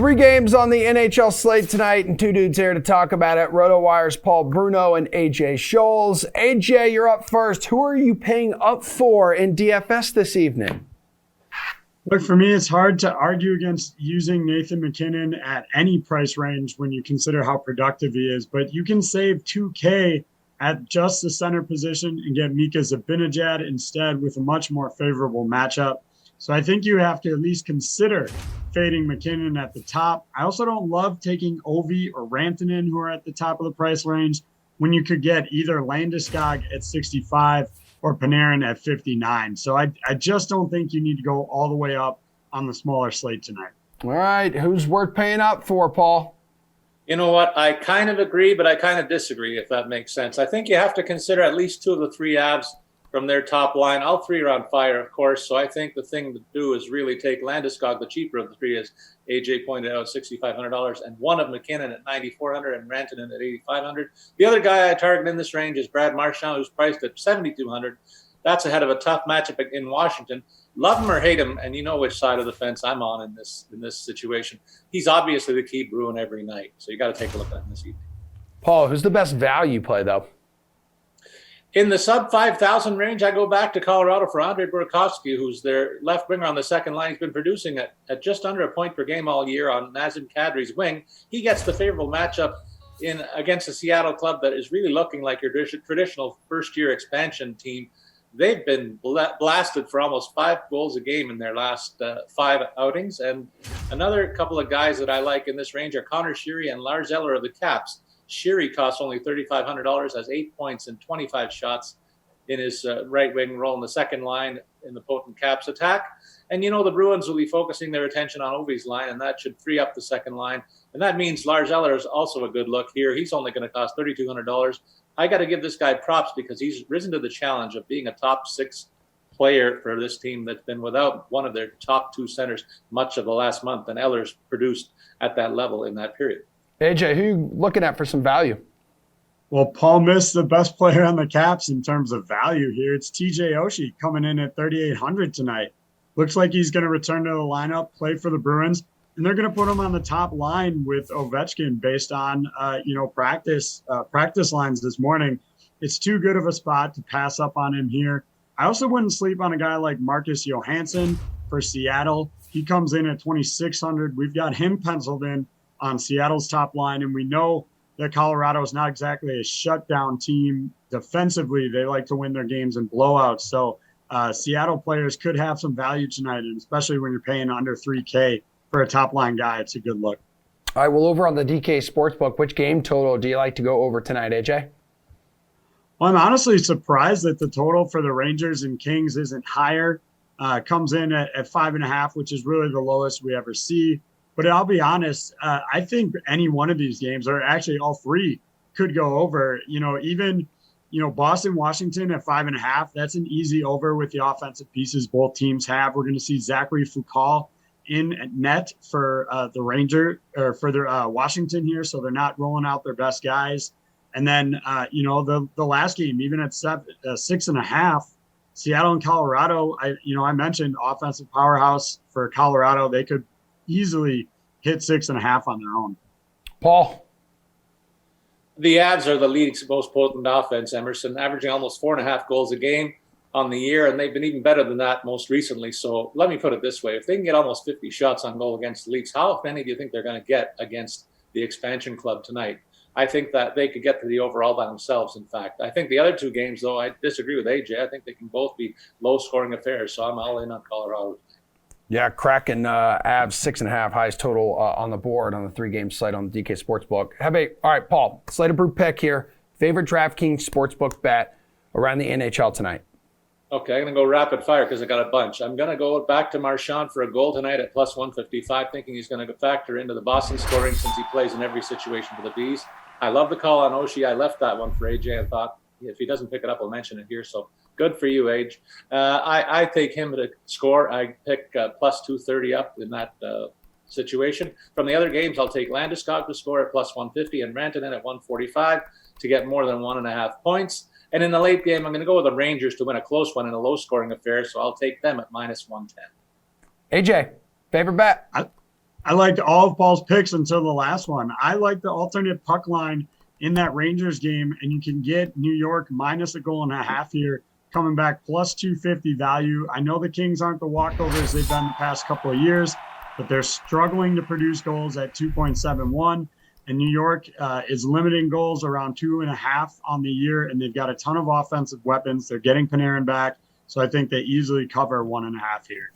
Three games on the NHL slate tonight, and two dudes here to talk about it. RotoWire's Paul Bruno and AJ Scholz. AJ, you're up first. Who are you paying up for in DFS this evening? Look, for me, it's hard to argue against using Nathan MacKinnon at any price range when you consider how productive he is. But you can save $2K at just the center position and get Mika Zibanejad instead with a much more favorable matchup. So I think you have to at least consider fading MacKinnon at the top. I also don't love taking Ovi or Rantanen, who are at the top of the price range, when you could get either Landeskog at 65 or Panarin at 59. So I just don't think you need to go all the way up on the smaller slate tonight. All right, who's worth paying up for, Paul? You know what? I kind of agree, but I kind of disagree, if that makes sense. I think you have to consider at least two of the three Avs from their top line. All three are on fire, of course. So I think the thing to do is really take Landeskog, the cheaper of the three, as AJ pointed out, $6,500, and one of McKinnon at $9,400 and Rantanen at $8,500. The other guy I target in this range is Brad Marchand, who's priced at $7,200. That's ahead of a tough matchup in Washington. Love him or hate him, and you know which side of the fence I'm on in this situation. He's obviously the key Bruin every night, so you got to take a look at him this evening. Paul, who's the best value play, though? In the sub 5,000 range, I go back to Colorado for Andre Burakovsky, who's their left winger on the second line. He's been producing at just under a point per game all year on Nazem Kadri's wing. He gets the favorable matchup against a Seattle club that is really looking like your traditional first-year expansion team. They've been blasted for almost 5 goals a game in their last 5 outings. And another couple of guys that I like in this range are Connor Sheary and Lars Eller of the Caps. Sheary costs only $3,500, has 8 points and 25 shots in his right wing role in the second line in the potent Caps attack. And you know the Bruins will be focusing their attention on Ovi's line, and that should free up the second line. And that means Lars Eller is also a good look here. He's only going to cost $3,200. I got to give this guy props because he's risen to the challenge of being a top 6 player for this team that's been without one of their top 2 centers much of the last month, and Eller's produced at that level in that period. AJ, who you looking at for some value? Well, Paul missed the best player on the Caps in terms of value here. It's TJ Oshie coming in at $3,800 tonight. Looks like he's going to return to the lineup, play for the Bruins, and they're going to put him on the top line with Ovechkin based on practice lines this morning. It's too good of a spot to pass up on him here. I also wouldn't sleep on a guy like Marcus Johansson for Seattle. He comes in at $2,600. We've got him penciled in on Seattle's top line, and we know that Colorado is not exactly a shutdown team defensively. They like to win their games in blowouts. So Seattle players could have some value tonight, and especially when you're paying under $3K for a top-line guy, it's a good look. All right, well, over on the DK Sportsbook, which game total do you like to go over tonight, AJ? Well, I'm honestly surprised that the total for the Rangers and Kings isn't higher. Comes in at 5.5, which is really the lowest we ever see. But I'll be honest, I think any one of these games, or actually all three, could go over. Even Boston, Washington at 5.5, that's an easy over with the offensive pieces both teams have. We're going to see Zachary Fucale in net for the Ranger or for their Washington here, so they're not rolling out their best guys. And then the last game, even at 6.5, Seattle and Colorado. I mentioned offensive powerhouse for Colorado. They could easily hit 6.5 on their own. Paul. The Avs are the league's most potent offense, Emerson, averaging almost 4.5 goals a game on the year, and they've been even better than that most recently. So let me put it this way. If they can get almost 50 shots on goal against the Leafs, how many do you think they're going to get against the expansion club tonight? I think that they could get to the overall by themselves, in fact. I think the other two games, though, I disagree with AJ. I think they can both be low-scoring affairs, so I'm all in on Colorado. Yeah, Kraken Avs 6.5, highest total on the board on the 3-game slate on the DK Sportsbook. All right, Paul, slate a brew pick here. Favorite DraftKings Sportsbook bet around the NHL tonight? Okay, I'm going to go rapid fire because I got a bunch. I'm going to go back to Marchand for a goal tonight at plus 155, thinking he's going to factor into the Boston scoring since he plays in every situation for the Bees. I love the call on Oshie. I left that one for AJ. I thought if he doesn't pick it up, I'll mention it here. So good for you, Age. I take him to score. I pick plus 230 up in that situation. From the other games, I'll take Landeskog to score at plus 150 and Rantanen at 145 to get more than 1.5 points. And in the late game, I'm going to go with the Rangers to win a close one in a low-scoring affair, so I'll take them at minus 110. AJ, favorite bet? I liked all of Paul's picks until the last one. I like the alternate puck line in that Rangers game, and you can get New York minus a goal and a half here, coming back plus 250 value. I know the Kings aren't the walkovers they've been the past couple of years, but they're struggling to produce goals at 2.71. And New York is limiting goals around 2.5 on the year, and they've got a ton of offensive weapons. They're getting Panarin back, so I think they easily cover 1.5 here.